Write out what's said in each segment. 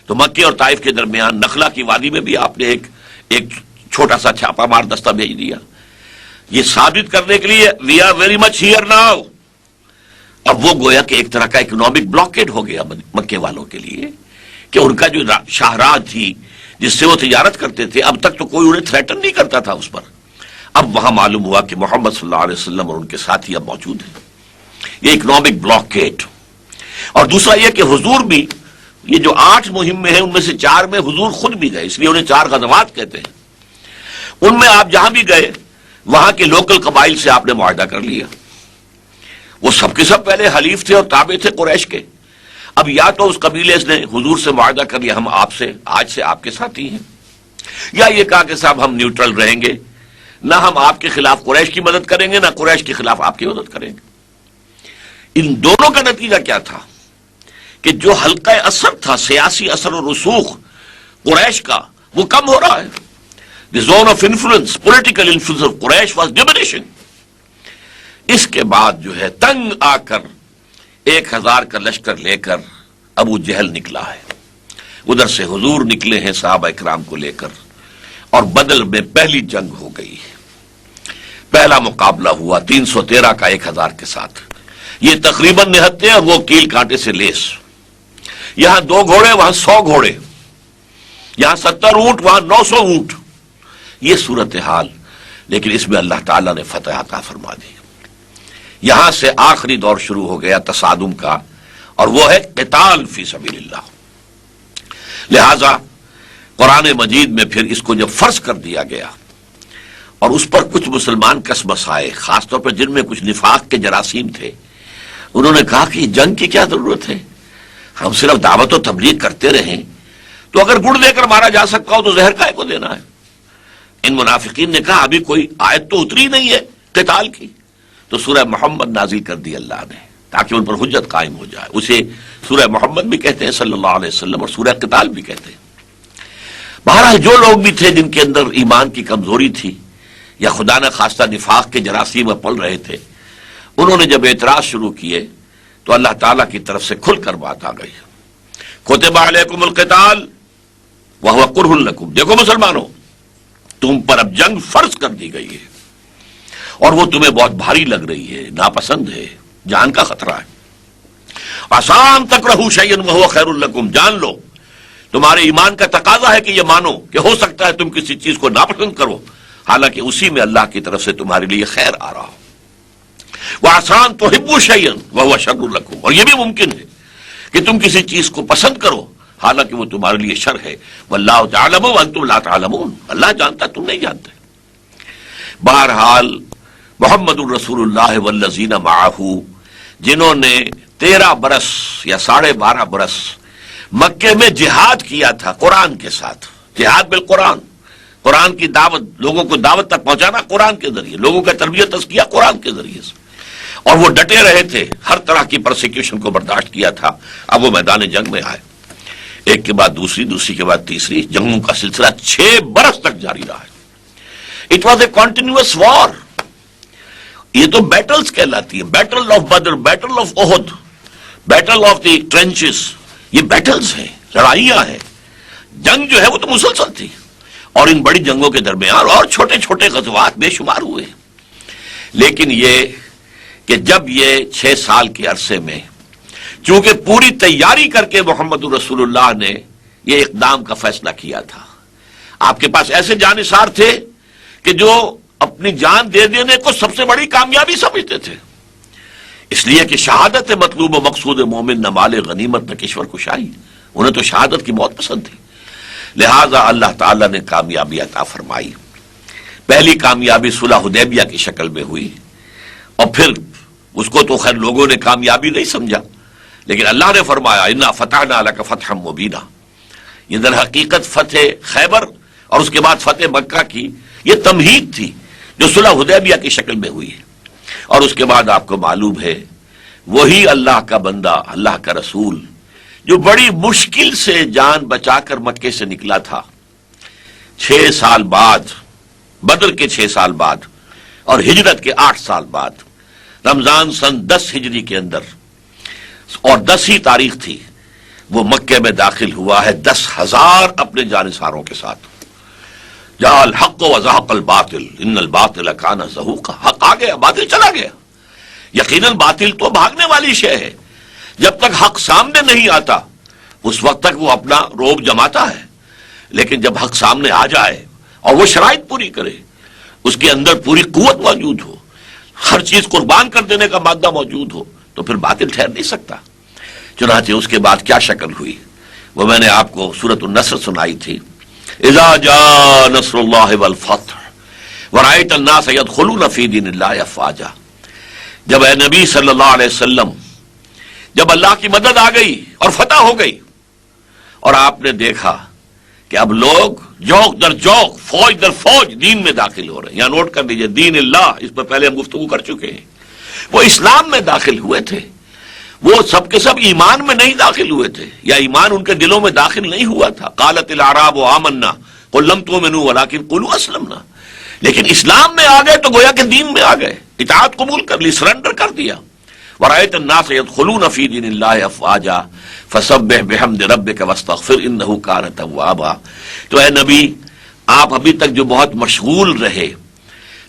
تو مکے اور طائف کے درمیان نخلا کی وادی میں بھی آپ نے ایک چھوٹا سا چھاپا مار دستہ بھیج دیا، یہ ثابت کرنے کے لیے we are very much here now. اب وہ گویا کہ ایک طرح کا اکنامک بلاکیڈ ہو گیا مکے والوں کے لیے کہ ان کا جو شاہراہ تھی جس سے وہ تجارت کرتے تھے، اب تک تو کوئی انہیں تھریٹن نہیں کرتا تھا اس پر، اب وہاں معلوم ہوا کہ محمد صلی اللہ علیہ وسلم اور ان کے ساتھی اب موجود ہیں، یہ اکنامک بلاکیڈ۔ اور دوسرا یہ کہ حضور بھی یہ جو 8 مہمیں ہیں ان میں سے 4 میں حضور خود بھی گئے، اس لیے انہیں 4 غزوات کہتے ہیں۔ ان میں آپ جہاں بھی گئے وہاں کے لوکل قبائل سے آپ نے معاہدہ کر لیا، وہ سب کے سب پہلے حلیف تھے اور تابع تھے قریش کے، اب یا تو اس قبیلے نے حضور سے معاہدہ کر لیا ہم آپ سے آج سے آپ کے ساتھی ہیں، یا یہ کہا کہ صاحب ہم نیوٹرل رہیں گے، نہ ہم آپ کے خلاف قریش کی مدد کریں گے نہ قریش کے خلاف آپ کی مدد کریں گے۔ ان دونوں کا نتیجہ کیا تھا کہ جو حلقہ اثر تھا، سیاسی اثر و رسوخ قریش کا، وہ کم ہو رہا ہے۔ The zone of influence, political influence of Quraysh was diminishing۔ اس کے بعد جو ہے تنگ آ کر 1000 کا لشکر لے کر ابو جہل نکلا ہے، ادھر سے حضور نکلے ہیں صحابہ اکرام کو لے کر، اور بدر میں پہلی جنگ ہو گئی، پہلا مقابلہ ہوا 313 کا 1000 کے ساتھ، یہ تقریباً نہتے اور وہ کیل کانٹے سے لیس، یہاں 2 گھوڑے وہاں 100 گھوڑے، یہاں 70 اونٹ وہاں 900 اونٹ، یہ صورتحال، لیکن اس میں اللہ تعالیٰ نے فتح عطا فرما دی۔ یہاں سے آخری دور شروع ہو گیا تصادم کا، اور وہ ہے قتال فی سبیل اللہ۔ لہذا قرآن مجید میں پھر اس کو جب فرض کر دیا گیا اور اس پر کچھ مسلمان کسمس آئے، خاص طور پر جن میں کچھ نفاق کے جراثیم تھے، انہوں نے کہا کہ جنگ کی کیا ضرورت ہے، ہم صرف دعوت و تبلیغ کرتے رہیں، تو اگر گڑ دے کر مارا جا سکتا ہو تو زہر کائے کو دینا ہے۔ ان منافقین نے کہا ابھی کوئی آیت تو اتری نہیں ہے قتال کی، تو سورہ محمد نازل کر دی اللہ نے تاکہ ان پر حجت قائم ہو جائے، اسے سورہ محمد بھی کہتے ہیں صلی اللہ علیہ وسلم، اور سورہ قتال بھی کہتے ہیں۔ بہرحال جو لوگ بھی تھے جن کے اندر ایمان کی کمزوری تھی یا خدا نہ خواستہ نفاق کے جراثیم میں پل رہے تھے، انہوں نے جب اعتراض شروع کیے تو اللہ تعالیٰ کی طرف سے کھل کر بات آ گئی، کتب علیکم القتال وہو کرہ لکم، دیکھو مسلمانوں تم پر اب جنگ فرض کر دی گئی ہے اور وہ تمہیں بہت بھاری لگ رہی ہے، ناپسند ہے، جان کا خطرہ ہے۔ آسان تکرہوا شیئا وہو خیر لکم، جان لو تمہارے ایمان کا تقاضا ہے کہ یہ مانو کہ ہو سکتا ہے تم کسی چیز کو ناپسند کرو، حالانکہ اسی میں اللہ کی طرف سے تمہارے لیے خیر آ رہا ہو۔ وآسان تحبوا شیئا وہو شر لکم، اور یہ بھی ممکن ہے کہ تم کسی چیز کو پسند کرو حالانکہ وہ تمہارے لیے شر ہے۔ واللہ تعلم وانتم لا تعلمون، اللہ جانتا تم نہیں جانتے۔ بہرحال محمد الرسول اللہ والذین معہ، جنہوں نے 13 برس یا 12.5 برس مکے میں جہاد کیا تھا قرآن کے ساتھ، جہاد بالقرآن، قرآن کی دعوت، لوگوں کو دعوت تک پہنچانا قرآن کے ذریعے، لوگوں کا تربیت تزکیہ قرآن کے ذریعے سے، اور وہ ڈٹے رہے تھے، ہر طرح کی پرسیکیوشن کو برداشت کیا تھا۔ اب وہ میدان جنگ میں آئے، ایک کے بعد دوسری، دوسری کے بعد تیسری، جنگوں کا سلسلہ 6 برس تک جاری رہا ہے۔ It was a continuous war. یہ تو بیٹلز کہلاتی ہیں، battle of Badr, battle of Uhud, battle of the trenches, یہ بیٹلز ہیں، لڑائیاں ہیں۔ جنگ جو ہے وہ تو مسلسل تھی، اور ان بڑی جنگوں کے درمیان اور چھوٹے چھوٹے غزوات بے شمار ہوئے، لیکن یہ کہ جب یہ 6 سال کے عرصے میں چونکہ پوری تیاری کر کے محمد رسول اللہ نے یہ اقدام کا فیصلہ کیا تھا، آپ کے پاس ایسے جانثار تھے کہ جو اپنی جان دے دینے کو سب سے بڑی کامیابی سمجھتے تھے، اس لیے کہ شہادت مطلوب و مقصود مومن نہ مال غنیمت نہ کشور کشائی، انہیں تو شہادت کی موت پسند تھی، لہذا اللہ تعالیٰ نے کامیابی عطا فرمائی۔ پہلی کامیابی صلح حدیبیہ کی شکل میں ہوئی، اور پھر اس کو تو خیر لوگوں نے کامیابی نہیں سمجھا، لیکن اللہ نے فرمایا انا فتحنا لک فتحا مبینا، یہ در حقیقت فتح خیبر اور اس کے بعد فتح مکہ کی یہ تمہید تھی جو صلح حدیبیہ کی شکل میں ہوئی ہے، اور اس کے بعد آپ کو معلوم ہے وہی اللہ کا بندہ، اللہ کا رسول جو بڑی مشکل سے جان بچا کر مکے سے نکلا تھا، 6 سال بعد، بدر کے 6 سال بعد اور ہجرت کے 8 سال بعد، رمضان سن 10 ہجری کے اندر، اور 10 ہی تاریخ تھی، وہ مکے میں داخل ہوا ہے 10,000 اپنے جانثاروں کے ساتھ. جاء الحق وزهق الباطل ان الباطل كان زهوقا. حق آ گیا، باطل چلا گیا. یقیناً باطل تو بھاگنے والی شے ہے. جب تک حق سامنے نہیں آتا اس وقت تک وہ اپنا روب جماتا ہے، لیکن جب حق سامنے آ جائے اور وہ شرائط پوری کرے، اس کے اندر پوری قوت موجود ہو، ہر چیز قربان کر دینے کا مادہ موجود ہو، تو پھر باطل ٹھہر نہیں سکتا. چنانچہ اس کے بعد کیا شکل ہوئی وہ میں نے آپ کو سورۃ النصر سنائی تھی. اذا جاء نصر اللہ والفتح ورأیت الناس يدخلون فی دین اللہ افواجا. جب اے نبی صلی اللہ علیہ وسلم، جب اللہ کی مدد آ گئی اور فتح ہو گئی اور آپ نے دیکھا کہ اب لوگ جوق در جوق، فوج در فوج دین میں داخل ہو رہے ہیں. یہاں نوٹ کر لیجئے، دین اللہ، اس پر پہلے ہم گفتگو کر چکے ہیں. وہ اسلام میں داخل ہوئے تھے، وہ سب کے سب ایمان میں نہیں داخل ہوئے تھے، یا ایمان ان کے دلوں میں داخل نہیں ہوا تھا. قالت الاعراب آمنا قل لم تؤمنوا ولکن قولوا اسلمنا. لیکن اسلام میں آ گئے تو گویا کہ دین میں آ گئے، اطاعت قبول کر لی، سرنڈر کر دیا. ورأیت الناس يدخلون فی دین اللہ افواجا فسبح بحمد ربک واستغفر انہ کان توابا. تو اے نبی، آپ ابھی تک جو بہت مشغول رہے،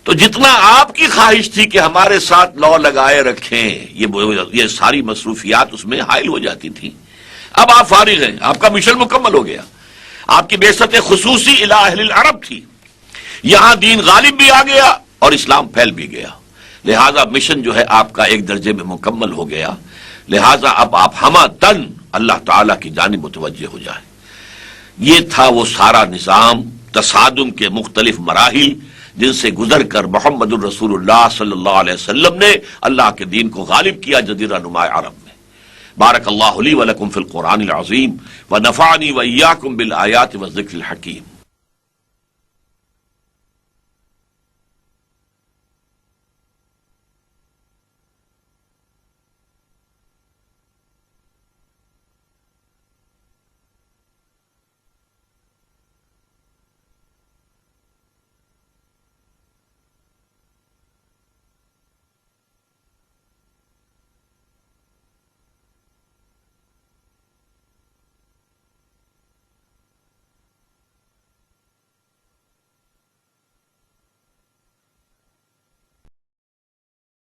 تو جتنا آپ کی خواہش تھی کہ ہمارے ساتھ لو لگائے رکھیں، یہ ساری مصروفیات اس میں حائل ہو جاتی تھی. اب آپ فارغ ہیں، آپ کا مشن مکمل ہو گیا. آپ کی بعثت خصوصی الی اہل العرب تھی، یہاں دین غالب بھی آ گیا اور اسلام پھیل بھی گیا. لہذا مشن جو ہے آپ کا ایک درجے میں مکمل ہو گیا. لہذا اب آپ ہمہ تن اللہ تعالیٰ کی جانب متوجہ ہو جائیں. یہ تھا وہ سارا نظام، تصادم کے مختلف مراحل جن سے گزر کر محمد الرسول اللہ صلی اللہ علیہ وسلم نے اللہ کے دین کو غالب کیا جزیرہ نما عرب میں. بارک اللہ لی ولکم فی القرآن العظیم ونفعنی وإیاکم بالآیات والذکر الحکیم.